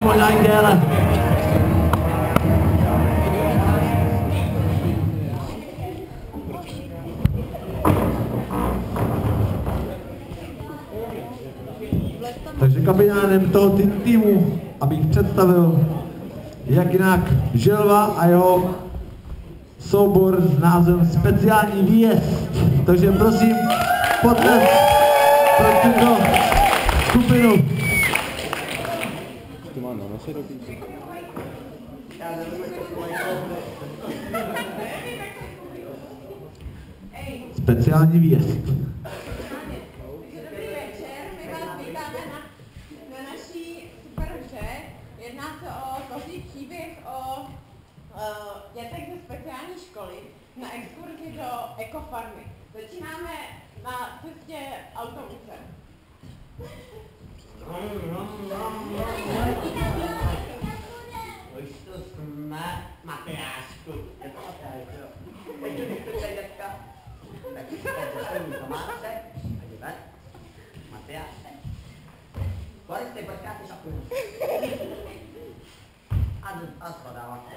Možná i déle. Takže kapitánem toho týmu, abych představil, jak jinak Želva a jeho soubor s názvem Speciální výjezd. Takže prosím, potlesk pro tuto skupinu. Speciální výjezd. Dobrý večer, my vás vítáme na naší super hře. Jedná se o koří příběh o dětech ze speciální školy na exkurzi do ekofarmy. Začínáme na cestě autobusem. Už to jsme, Matyášku. Taky se Tomáce, a dívat. Matyáše. Kolik jste počkáte šapinu? A shodáváte.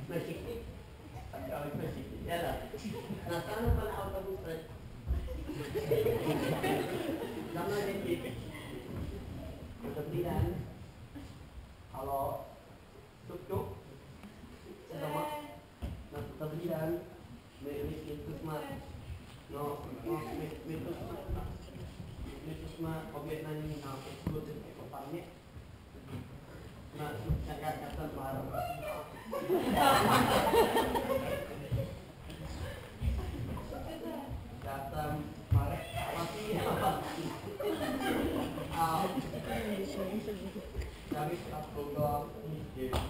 Jsme všichni? Tak jo, jsme všichni. Jeda. Nastavnu pan autobus pryč. Za mnou děti. Dobrý den. Haló? Tuk. Jste doma? No, dobrý den. My tu jsme objednaní na exkurzi v ekofarmě. Jak jsem zvládl. Já jsem Marek a já bych vás koukala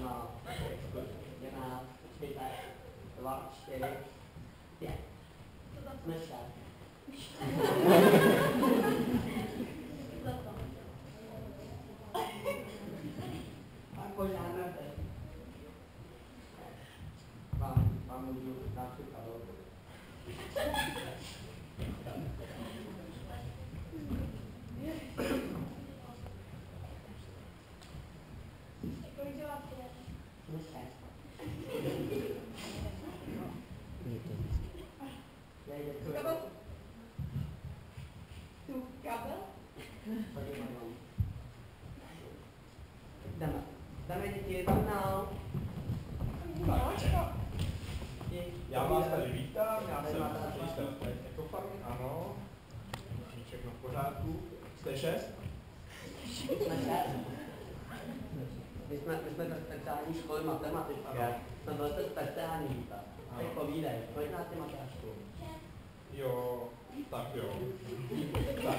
na exkurzi. 11, 3, 2, 4, 5. Jsme a požádáte. Vám můžu dát si kalorku. Dáme děti tam mnou. Já vás tady vítám, já jsem ředitel ekofarmy, ano. Všechno v pořádku. Jste 6? My jsme ve speciální školy matematické. Jsme velice speciální. Tak povídej, kolik nás je Matyášku? Jo, tak jo. Tak.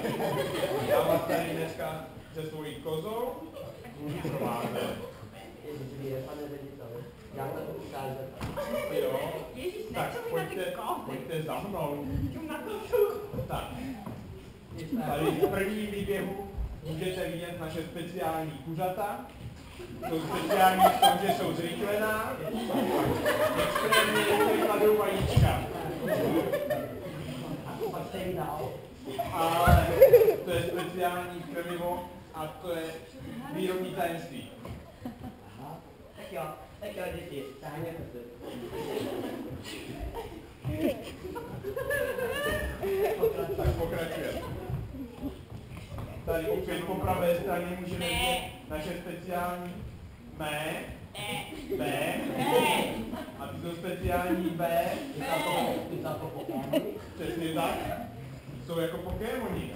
Já vás tady dneska se svojí kozou provázím. Ježiš, pane řediteli, já to ukážu. Jo, tak pojďte za mnou. Tak, tady v prvním výběhu můžete vidět naše speciální kuřata. Jsou speciální v tom, že jsou zrychlená, extrémně rychle kladou vajíčka. Ale to je speciální krmivo a to je výrobní tajemství. Tak jo, děti, táhněte si. Tak pokračujeme. Tady opět po pravé straně můžeme vidět naše speciální B. A tyto speciální B, přesně tak, jsou jako Pokémoni.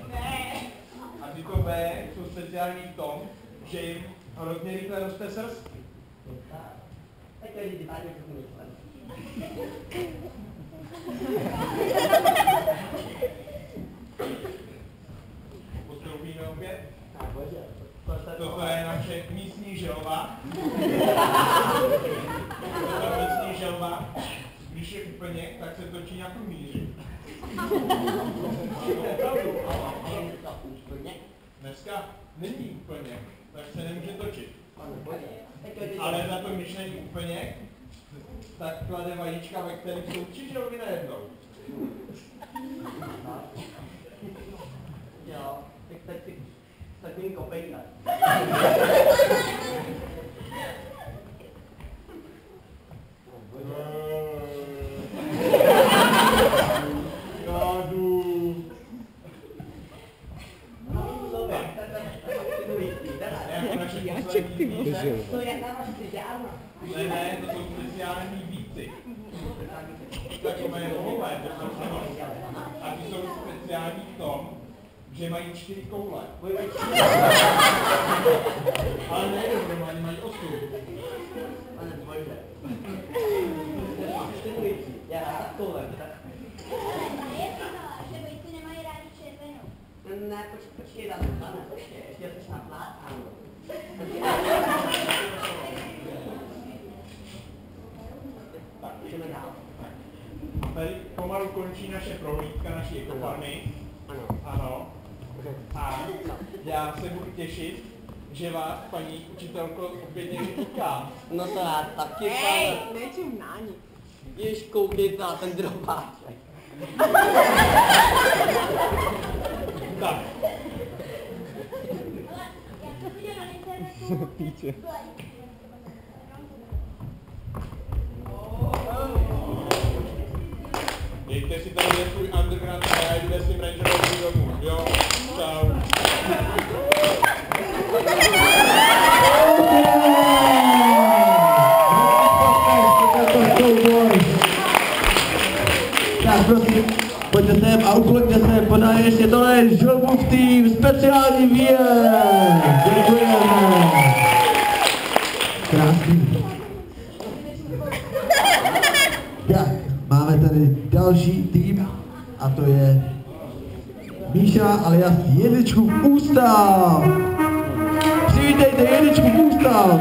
A tyto B jsou speciální v tom, že jim hrozně rychle roste srst. Tak jo, děti, táhněte si. Postoupíme opět. Toto je naše místní želva. Místní želva, když je úplně, tak se točí na krumíři. Dneska není úplně, tak se nemůže točit. Ale za to, když není úplně, tak klade vajíčka, ve kterých jsou 3 želvy najednou. Jo, tak takový kopejka. Ne, to jsou speciální víci. Takové koule, a ty jsou speciální v tom, že mají 4 koule. Ale ne, normálně mají 8. Pane bože. Já rád koule. Že vejci nemají rádi červenou. Ne, počkej, pane, počkej, ještě jsi naplátán. Tak, Jdeme dál. tady pomalu končí naše prohlídka naší ekopany. Ano. A já se budu těšit, že vás, paní učitelko, opět někdy potkám. No to já taky, Hej, pane. nečum na ní. Již koukejte na ten drobáček. Tak, Já jsem viděl na internetu. dejte si tady svůj underground a já jdu s tím rangerovým domů, jo? Čau. Tak prosím, pojďte sem a ukloňte se, podaješ, je tohle Žolbův tým, speciální výjezd. Děkujeme. Krásný. Tak, máme tady další tým a to je Míša alias Jedličkův ústav. Přivítejte Jedličkův ústav.